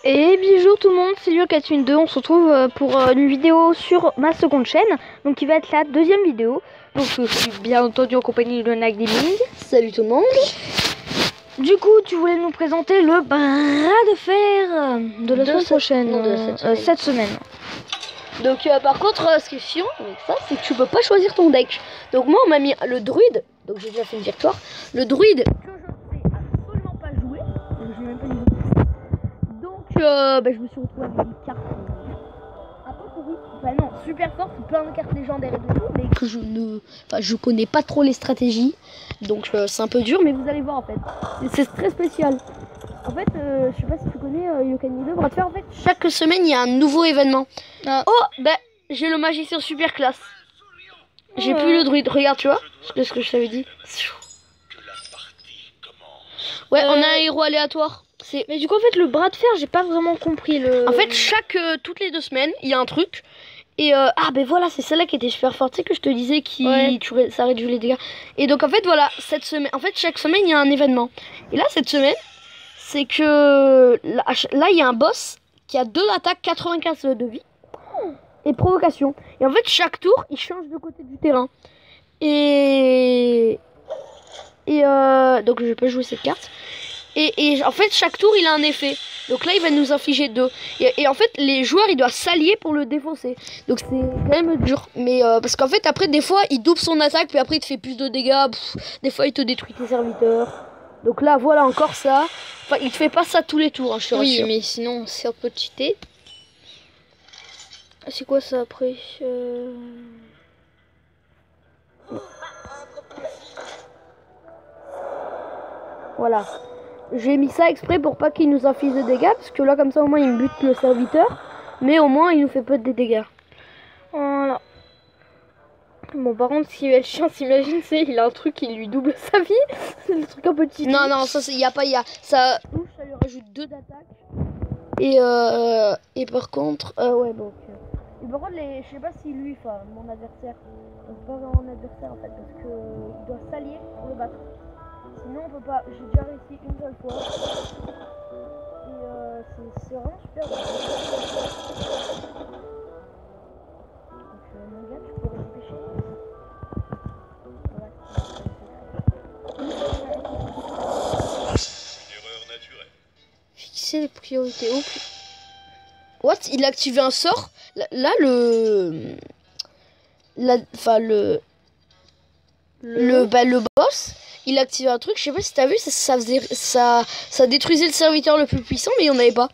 Et bonjour tout le monde, c'est Lio412, on se retrouve pour une vidéo sur ma seconde chaîne, donc qui va être la deuxième vidéo. Donc je suis bien entendu en compagnie de Nag Gaming. Salut tout le monde. Du coup, tu voulais nous présenter le bras de fer de la semaine prochaine, cette semaine. Donc par contre, ce qui est chiant avec ça, c'est que tu peux pas choisir ton deck. Donc moi on m'a mis le druide, donc j'ai déjà fait une victoire. Le druide que je sais absolument pas jouer, donc j'ai même pas une donc je me suis retrouvé avec une carte un peu pourrie. Enfin non, super forte, plein de cartes légendaires et tout, mais que je connais pas trop les stratégies. Donc c'est un peu dur, mais vous allez voir en fait. C'est très spécial. En fait, je sais pas si tu connais Yokanide, bras de fer. En fait, chaque semaine il y a un nouveau événement. Oh, j'ai le magicien super classe. J'ai plus le druide. Regarde, tu vois ce que je t'avais dit. Ouais, on a un héros aléatoire. Mais du coup, en fait, le bras de fer, j'ai pas vraiment compris le. En fait, toutes les 2 semaines, il y a un truc. Et voilà, c'est celle-là qui était super forte, c'est que je te disais ça réduit les dégâts. Et donc en fait voilà, cette semaine, chaque semaine il y a un événement. Et là cette semaine, c'est que là il y a un boss qui a 2 attaques, 95 de vie et provocation. Et en fait chaque tour il change de côté du terrain. Et donc je peux jouer cette carte. Et en fait chaque tour il a un effet. Donc là il va nous infliger 2. Et en fait les joueurs ils doivent s'allier pour le défoncer. Donc c'est quand même dur. Mais parce qu'en fait après des fois il double son attaque. Puis après il te fait plus de dégâts. Des fois il te détruit tes serviteurs. Donc là voilà encore ça. Enfin il te fait pas ça tous les tours, hein, je te rassure. Oui mais sinon c'est un peu cheaté. C'est quoi ça après Voilà. J'ai mis ça exprès pour pas qu'il nous inflige de dégâts. Parce que là comme ça au moins il me bute le serviteur. Mais au moins il nous fait pas de dégâts. Voilà. Bon par contre ce qui va être chiant, s'imagine, c'est il a un truc qui lui double sa vie. C'est le truc un peu cheaté. Non ça il y a pas, ça lui rajoute 2 d'attaque. Et par contre ouais bon. Et par contre je sais pas si lui, enfin mon adversaire, c'est pas vraiment mon adversaire en fait, parce que il doit s'allier pour le battre. Sinon on peut pas. J'ai déjà réussi une seule fois. Et c'est vraiment super bon. Donc mon gars, tu peux le dépêcher. Fixer les priorités. What? Il a activé un sort. Là le boss, il a activé un truc. Je sais pas si t'as vu, ça détruisait le serviteur le plus puissant, mais il n'y en avait pas.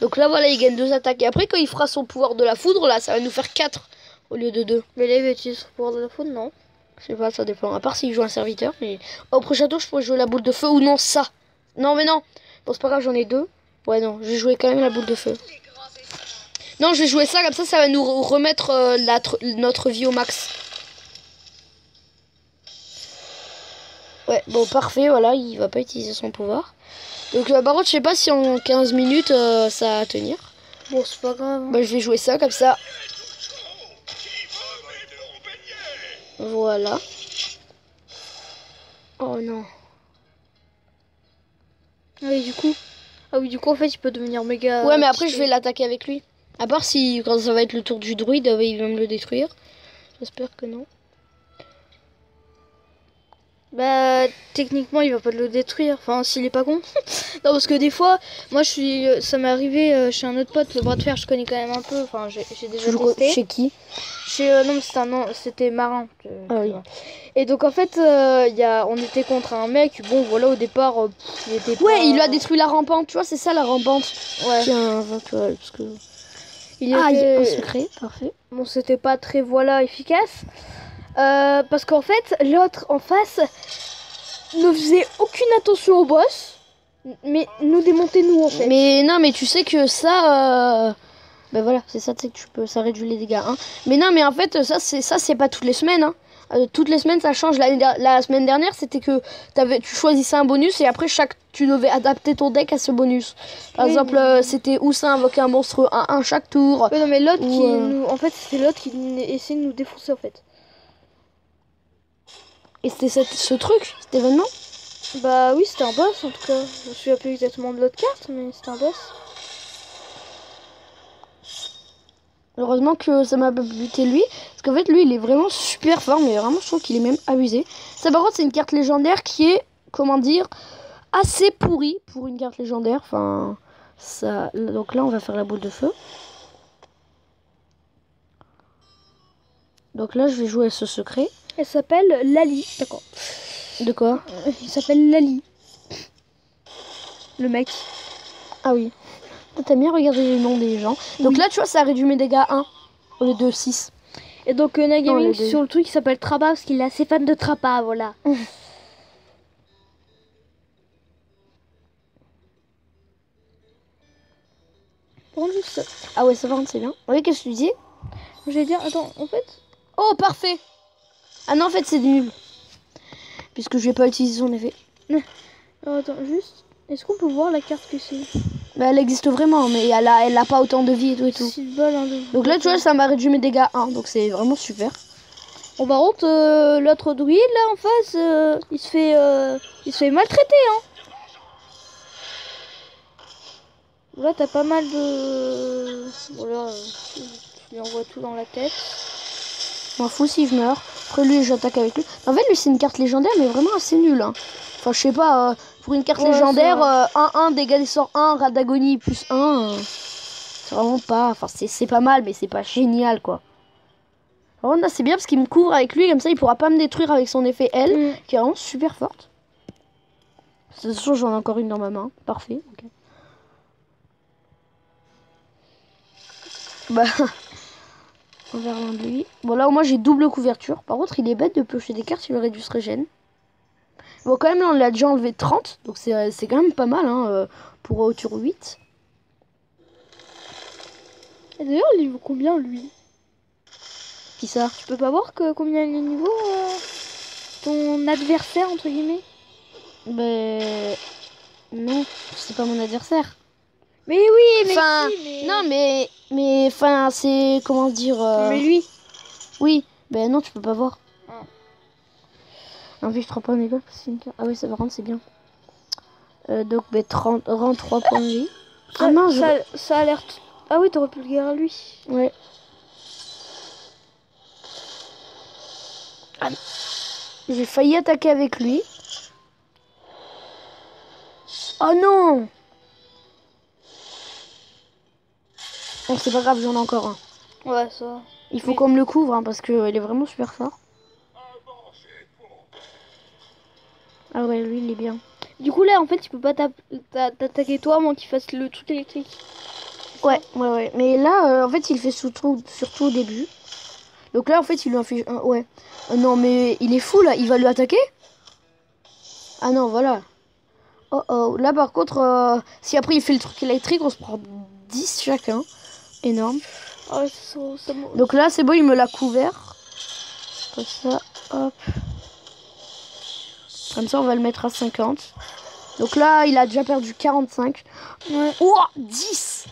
Donc là voilà, il gagne 2 attaques. Et après quand il fera son pouvoir de la foudre, là ça va nous faire 4 au lieu de 2. Mais là il va utiliser son pouvoir de la foudre, non? Je sais pas, ça dépend. À part s'il joue un serviteur. Mais au prochain tour je pourrais jouer la boule de feu ou non ça. Non mais non. Bon c'est pas grave, j'en ai 2. Ouais non, je vais jouer quand même la boule de feu. Non, je vais jouer ça, comme ça va nous remettre notre vie au max. Ouais, bon, parfait, voilà, il va pas utiliser son pouvoir. Donc, par contre, je sais pas si en 15 minutes, ça va tenir. Bon, c'est pas grave. Bah, je vais jouer ça, comme ça. Voilà. Oh non. Ah oui, du coup, en fait, il peut devenir méga... Ouais, mais après, je vais l'attaquer avec lui. À part si, quand ça va être le tour du druide, il va me le détruire. J'espère que non. Bah, techniquement, il va pas le détruire. Enfin, s'il est pas con. Non, parce que des fois, moi, ça m'est arrivé chez un autre pote, le bras de fer, je connais quand même un peu. Enfin, j'ai déjà testé. Chez qui? Non, c'était Marin. Ah oui. Et donc, en fait, on était contre un mec. Bon, voilà, au départ, il était pas... Ouais, il lui a détruit la rampante. Tu vois, c'est ça, la rampante. Ouais. Tiens, parce que... Il y a un secret, parfait. Bon, c'était pas très, efficace. Parce qu'en fait, l'autre en face ne faisait aucune attention au boss, mais nous démontait nous en fait. Mais non, mais tu sais que ça, ben voilà, c'est ça, tu sais que ça réduit les dégâts. Hein. Mais non, mais en fait, ça c'est pas toutes les semaines. Hein. Toutes les semaines, ça change. La semaine dernière, c'était que tu choisissais un bonus et après tu devais adapter ton deck à ce bonus. Par exemple, c'était ou ça invoquer un monstre 1-1 chaque tour. Oui, non, mais l'autre en fait, c'était l'autre qui essayait de nous défoncer en fait. Et c'était ce truc, cet événement. Bah oui, c'était un boss en tout cas. Je me souviens plus exactement de l'autre carte, mais c'était un boss. Heureusement que ça m'a pas buté lui. Parce qu'en fait, lui, il est vraiment super fort. Mais vraiment, je trouve qu'il est même abusé. Ça, par contre, c'est une carte légendaire qui est, comment dire, assez pourrie pour une carte légendaire. Enfin, ça... Donc là, on va faire la boule de feu. Donc là, je vais jouer à ce secret. Elle s'appelle Lali. D'accord. De quoi? Il s'appelle Lali. Le mec. Ah oui. T'as bien regardé les noms des gens. Donc là, tu vois, ça réduit mes dégâts à 1 au lieu de 6. Et donc Nagaming sur le truc qui s'appelle Trappa parce qu'il est assez fan de Trappa, voilà. Juste... Ah ouais, ça va, c'est bien. Oui, qu'est-ce que tu dis? J'allais dire, attends, en fait... Oh, parfait. Ah non, en fait, c'est nul. Puisque je vais pas utiliser son effet. attends, juste... Est-ce qu'on peut voir la carte que c'est? Bah, elle existe vraiment, mais elle a pas autant de vie et tout et tout. 6 balles, hein, donc là, tu vois, ça m'a réduit mes dégâts à 1. Donc c'est vraiment super. Bon, par contre, l'autre druide, là, en face, il se fait maltraiter, hein. Là, t'as pas mal de... Voilà, je lui envoie tout dans la tête. Je m'en fous si je meurs. Après, lui, j'attaque avec lui. En fait, lui, c'est une carte légendaire, mais vraiment assez nulle. Hein. Enfin, je sais pas, pour une carte légendaire, 1-1, dégâts des sorts 1, rate d'agonie plus 1. C'est vraiment pas... Enfin, c'est pas mal, mais c'est pas génial, quoi. Alors, là, c'est bien parce qu'il me couvre avec lui, comme ça, il pourra pas me détruire avec son effet L, qui est vraiment super forte. De toute façon, j'en ai encore une dans ma main. Parfait, ok. Bah, on verra l'un de lui. Bon, là, au moins, j'ai double couverture. Par contre, il est bête de piocher des cartes, il aurait dû se régène. Bon, quand même, là, on l'a déjà enlevé 30. Donc, c'est quand même pas mal, hein, pour tour 8. Et d'ailleurs, il vaut combien, lui? Qui ça? Tu peux pas voir combien il est niveau, ton adversaire, entre guillemets? Ben... Non, c'est pas mon adversaire. Mais oui, mais enfin, si, mais... Non, mais enfin, c'est... Comment dire... Mais lui? Oui, ben non, tu peux pas voir. Ah. Un vie, 3 points de dégâts. Ah oui, ça va rendre, c'est bien. Donc, ben, 30, rend 3 points de vie. Ça, ah non, ça a l'air... Ah oui, t'aurais pu le guérir à lui. Ouais. Ah, j'ai failli attaquer avec lui. Oh non! Bon, c'est pas grave, j'en ai encore un. Ouais, ça. Il faut qu'on me le couvre, hein, parce qu'il est vraiment super fort. Ah ouais, lui, il est bien. Du coup, là, en fait, tu peux pas t'attaquer toi, à moins qu'il fasse le truc électrique. Ouais. Mais là, en fait, il fait surtout au début. Donc là, en fait, il lui en fait... ouais. Non, mais il est fou, là. Il va lui attaquer? Ah non, voilà. Oh, oh. Là, par contre, si après, il fait le truc électrique, on se prend 10 chacun. Énorme. Ah, donc là, c'est bon, il me l'a couvert. Comme ça, hop. Comme ça, on va le mettre à 50. Donc là, il a déjà perdu 45. Ouais. Oh, 10.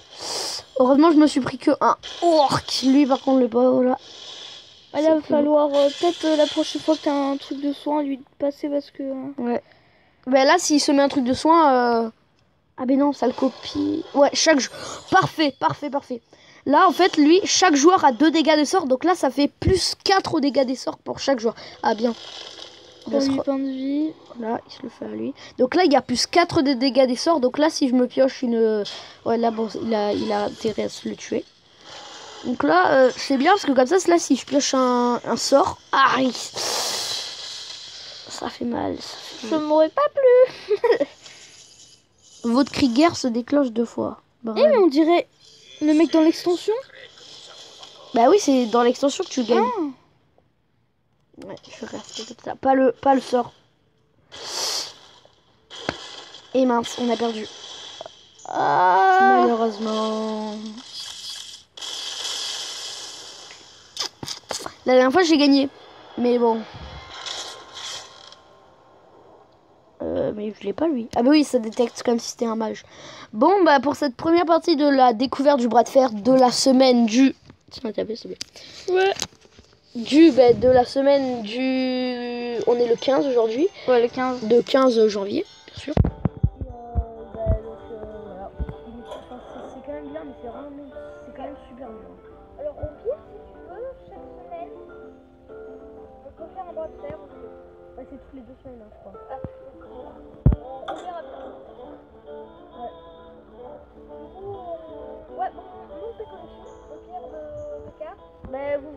Heureusement, je me suis pris que un orc. Lui, par contre, le pauvre, là. Il va falloir peut-être la prochaine fois que t'as un truc de soin, lui passer parce que... Ouais. Ben là, s'il se met un truc de soin... Ah ben non, ça le copie. Ouais, chaque joueur... Parfait. Là, en fait, lui, chaque joueur a 2 dégâts de sort. Donc là, ça fait plus 4 aux dégâts des sorts pour chaque joueur. Ah bien. Pour 8 points de vie. Voilà, il se le fait à lui. Donc là, il y a plus 4 de dégâts des sorts. Donc là, si je me pioche une... Ouais, là, bon, il a intérêt à se le tuer. Donc là, c'est bien parce que comme ça, là, si je pioche un sort... Ah, ça fait mal. Je m'aurais pas plu. Votre cri guerre se déclenche 2 fois. Eh, mais on dirait le mec dans l'extension. Bah oui, c'est dans l'extension que tu gagnes. Ah. Ouais, je vais rester comme ça. Pas le sort. Et mince, on a perdu. Ah. Malheureusement. La dernière fois, j'ai gagné. Mais bon. Mais je l'ai pas, lui. Ah bah oui, ça détecte comme si c'était un mage. Bon, bah pour cette première partie de la découverte du bras de fer de la semaine du... Tiens, taper, s'il te plaît. Ouais. de la semaine du... On est le 15 aujourd'hui. Ouais, le 15. De 15 janvier, bien sûr. Voilà. C'est quand même bien, mais c'est quand même super bien. Alors au pire, si tu veux, chaque semaine, on peut faire un bras de fer aussi. Ouais, c'est toutes les 2 semaines, hein, je crois. Ah, on verra bien. Ouais. Ouais, on monte des connexions au pire de carte. Mais vous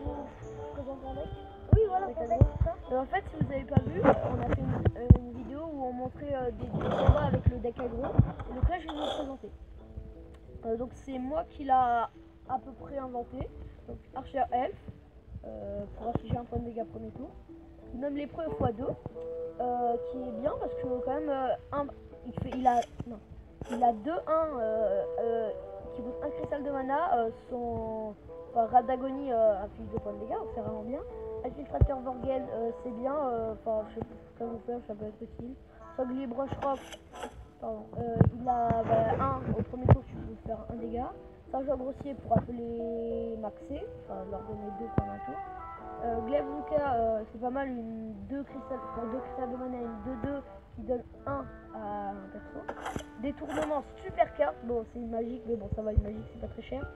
présentez un deck. Oui, voilà, Avec c'est un ça. En fait, si vous avez pas vu, on a fait une vidéo où on montrait des combats avec le deck aggro. Et donc là, je vais vous le présenter. Donc c'est moi qui l'a à peu près inventé. Donc Archer Elf, pour afficher un point de dégâts premier tour. Il donne les preuves x2, qui est bien parce que quand même, il a 2-1 qui coûte un cristal de mana. Son Radagonie affiche 2 points de dégâts, donc c'est vraiment bien. Infiltrateur Vorgel, c'est bien, enfin je sais pas comment faire, ça peut être utile. Sogli Brush Rock, pardon, il a 1 au premier tour, tu peux faire 1 dégât. Sargent Grossier pour appeler Maxé, enfin leur donner 2 pendant un tour. Glaive Luca, c'est pas mal, pour 2 cristals de mana, une 2-2 qui donne 1 à un perso. Détournement, super carte, bon c'est une magique, mais bon ça va, une magique c'est pas très cher.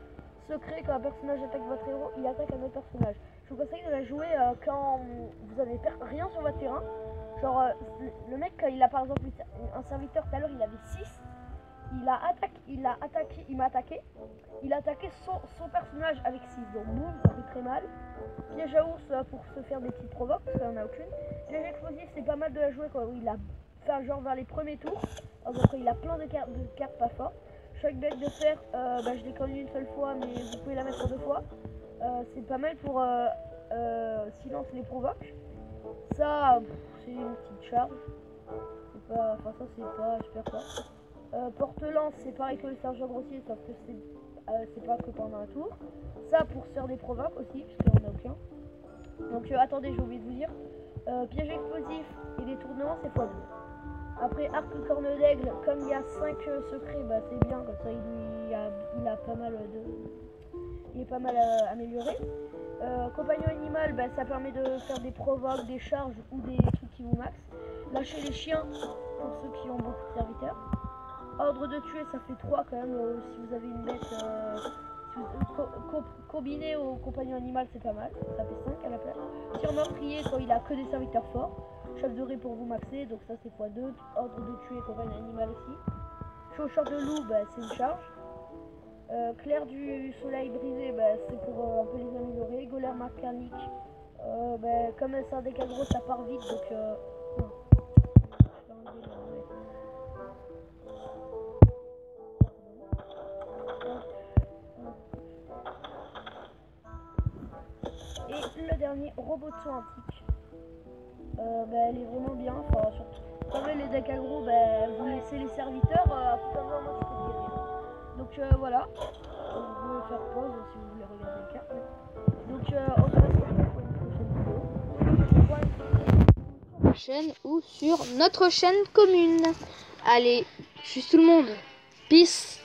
Secret, quand un personnage attaque votre héros, il attaque un autre personnage. Je vous conseille de la jouer quand vous avez rien sur votre terrain. Genre, le mec, quand il a par exemple un serviteur, tout à l'heure il avait 6. Il m'a attaqué. Il a attaqué son personnage avec 6. Donc, boum, ça fait très mal. Piège à ours pour se faire des petites provoques, parce qu'il n'y en a aucune. Piège explosif, c'est pas mal de la jouer quand il a fait genre vers les premiers tours. Donc, il a plein de cartes pas fortes. Choc bec de fer, je l'ai connu une seule fois, mais vous pouvez la mettre 2 fois. C'est pas mal pour silence les provoques. Ça, c'est une petite charge. C'est pas, enfin ça c'est pas super fort. Porte-lance, c'est pareil que le sergent grossier, sauf que c'est pas que pendant un tour. Ça pour se faire des provoques aussi, puisqu'on n'a aucun. Donc attendez, j'ai oublié de vous dire. Piège explosif et détournement, c'est x2. Après arc corne d'aigle, comme il y a 5 secrets, c'est bien, comme ça il a pas mal il est pas mal amélioré. Compagnon animal, ça permet de faire des provoques, des charges ou des trucs qui vous max. Lâcher les chiens pour ceux qui ont beaucoup de serviteurs. Ordre de tuer, ça fait 3 quand même si vous avez une bête. Combiné au compagnon animal, c'est pas mal, ça fait 5 à la place. Tir meurtrier quand il a que des serviteurs forts. Chef de ré pour vous maxer, donc ça c'est x2. Ordre de tuer, compagnon animal aussi. Chaucheur de loup, c'est une charge. Clair du soleil brisé, c'est pour un peu les améliorer. Golem mécanique, comme c'est un deck aggro, ça part vite, donc non. Et le dernier, robot de soin antique. Elle est vraiment bien, enfin surtout. Comme les decks aggro, vous laissez les serviteurs, tout à l'heure moi je peux guérir. Donc voilà, vous pouvez faire pause si vous voulez regarder les cartes. Donc on se retrouve pour une prochaine vidéo. Chaîne ou sur notre chaîne commune. Allez, juste tout le monde. Peace.